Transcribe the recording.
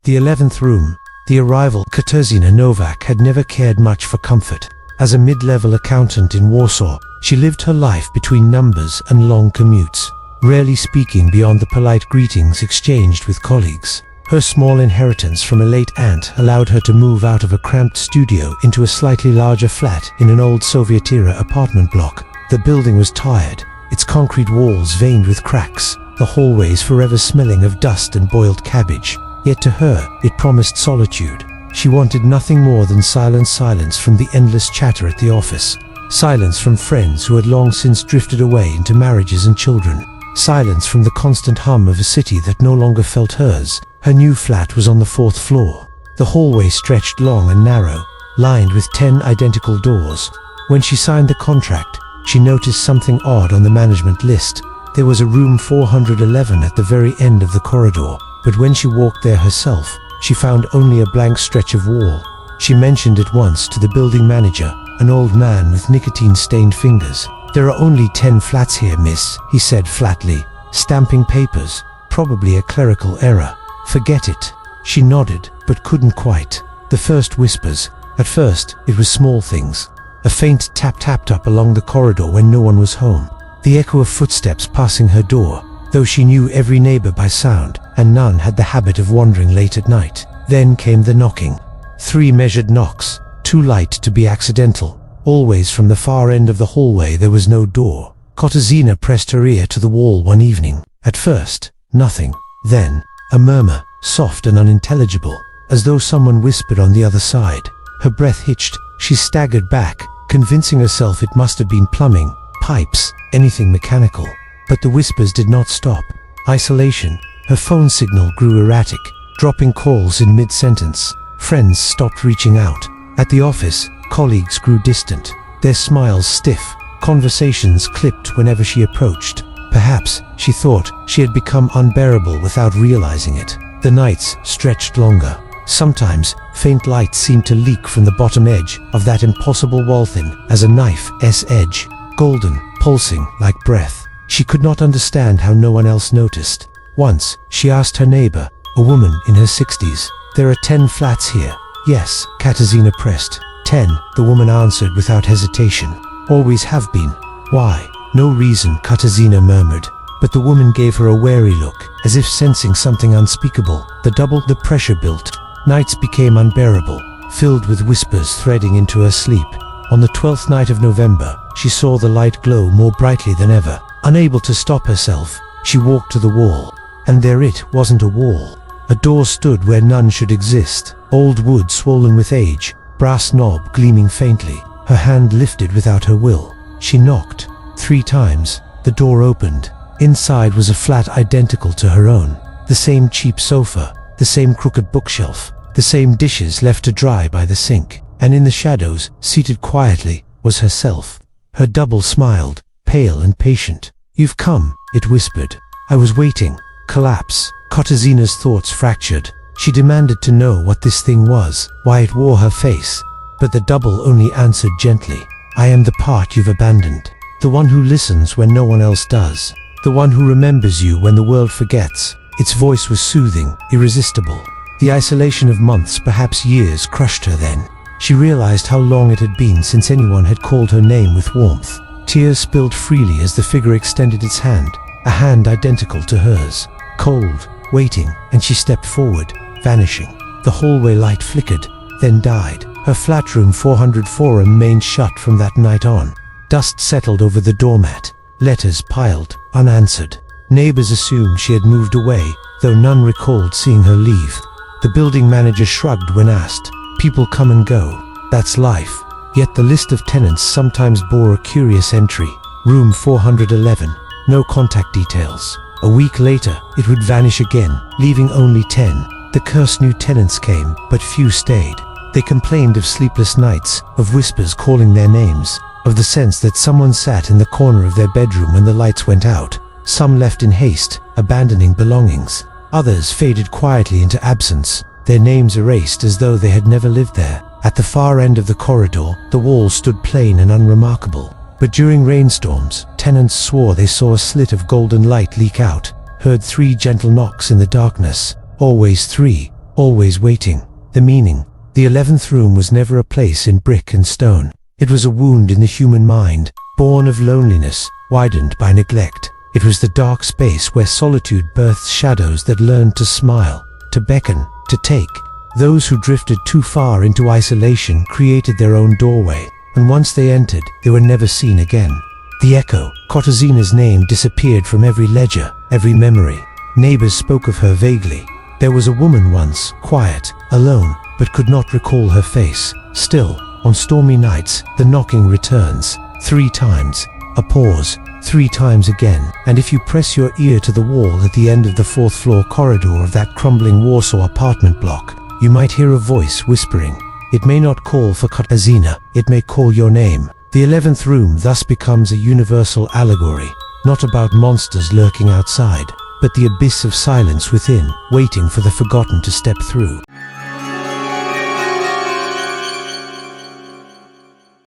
The 11th room. The arrival. Katarzyna Nowak had never cared much for comfort. As a mid-level accountant in Warsaw, she lived her life between numbers and long commutes, rarely speaking beyond the polite greetings exchanged with colleagues. Her small inheritance from a late aunt allowed her to move out of a cramped studio into a slightly larger flat in an old Soviet-era apartment block. The building was tired, its concrete walls veined with cracks, the hallways forever smelling of dust and boiled cabbage. Yet to her, it promised solitude. She wanted nothing more than silence from the endless chatter at the office. Silence from friends who had long since drifted away into marriages and children. Silence from the constant hum of a city that no longer felt hers. Her new flat was on the 4th floor. The hallway stretched long and narrow, lined with 10 identical doors. When she signed the contract, she noticed something odd on the management list. There was a room 411 at the very end of the corridor. But when she walked there herself, she found only a blank stretch of wall. She mentioned it once to the building manager, an old man with nicotine-stained fingers. "There are only 10 flats here, miss," he said flatly. "Stamping papers. Probably a clerical error. Forget it." She nodded, but couldn't quite. The first whispers. At first, it was small things. A faint tap tapped up along the corridor when no one was home. The echo of footsteps passing her door, though she knew every neighbor by sound, and none had the habit of wandering late at night. Then came the knocking. 3 measured knocks, too light to be accidental. Always from the far end of the hallway there was no door. Katarzyna pressed her ear to the wall one evening. At first, nothing. Then, a murmur, soft and unintelligible, as though someone whispered on the other side. Her breath hitched. She staggered back, convincing herself it must have been plumbing, pipes, anything mechanical. But the whispers did not stop. Isolation. Her phone signal grew erratic, dropping calls in mid-sentence. Friends stopped reaching out. At the office, colleagues grew distant, their smiles stiff, conversations clipped whenever she approached. Perhaps, she thought, she had become unbearable without realizing it. The nights stretched longer. Sometimes, faint light seemed to leak from the bottom edge of that impossible wall thin as a knife's edge, golden, pulsing like breath. She could not understand how no one else noticed. Once, she asked her neighbor, a woman in her 60s, "There are 10 flats here." "Yes," Katarzyna pressed. 10, the woman answered without hesitation. "Always have been." "Why?" "No reason," Katarzyna murmured. But the woman gave her a wary look, as if sensing something unspeakable. The pressure built. Nights became unbearable, filled with whispers threading into her sleep. On the 12th night of November, she saw the light glow more brightly than ever. Unable to stop herself, she walked to the wall. And there it wasn't a wall. A door stood where none should exist. Old wood swollen with age, brass knob gleaming faintly. Her hand lifted without her will. She knocked 3 times. The door opened. Inside was a flat identical to her own. The same cheap sofa, the same crooked bookshelf, the same dishes left to dry by the sink. And in the shadows, seated quietly, was herself. Her double smiled, pale and patient. "You've come," it whispered. "I was waiting." Collapse. Katarzyna's thoughts fractured. She demanded to know what this thing was, why it wore her face. But the double only answered gently, "I am the part you've abandoned. The one who listens when no one else does. The one who remembers you when the world forgets." Its voice was soothing, irresistible. The isolation of months, perhaps years, crushed her then. She realized how long it had been since anyone had called her name with warmth. Tears spilled freely as the figure extended its hand, a hand identical to hers. Cold, waiting, and she stepped forward, vanishing. The hallway light flickered, then died. Her flat room 404 remained shut from that night on. Dust settled over the doormat. Letters piled, unanswered. Neighbors assumed she had moved away, though none recalled seeing her leave. The building manager shrugged when asked. People come and go. That's life. Yet the list of tenants sometimes bore a curious entry. Room 411. No contact details. A week later, it would vanish again, leaving only 10. The cursed new tenants came, but few stayed. They complained of sleepless nights, of whispers calling their names, of the sense that someone sat in the corner of their bedroom when the lights went out. Some left in haste, abandoning belongings. Others faded quietly into absence, their names erased as though they had never lived there. At the far end of the corridor, the walls stood plain and unremarkable. But during rainstorms, tenants swore they saw a slit of golden light leak out, heard 3 gentle knocks in the darkness. Always 3, always waiting. The meaning. The 11th room was never a place in brick and stone. It was a wound in the human mind, born of loneliness, widened by neglect. It was the dark space where solitude births shadows that learned to smile, to beckon, to take. Those who drifted too far into isolation created their own doorway, and once they entered, they were never seen again. The echo, Katarzyna's name, disappeared from every ledger, every memory. Neighbors spoke of her vaguely. There was a woman once, quiet, alone, but could not recall her face. Still, on stormy nights, the knocking returns. 3 times. A pause. 3 times again. And if you press your ear to the wall at the end of the 4th floor corridor of that crumbling Warsaw apartment block, you might hear a voice whispering. It may not call for Katarzyna, it may call your name. The 11th room thus becomes a universal allegory, not about monsters lurking outside, but the abyss of silence within, waiting for the forgotten to step through.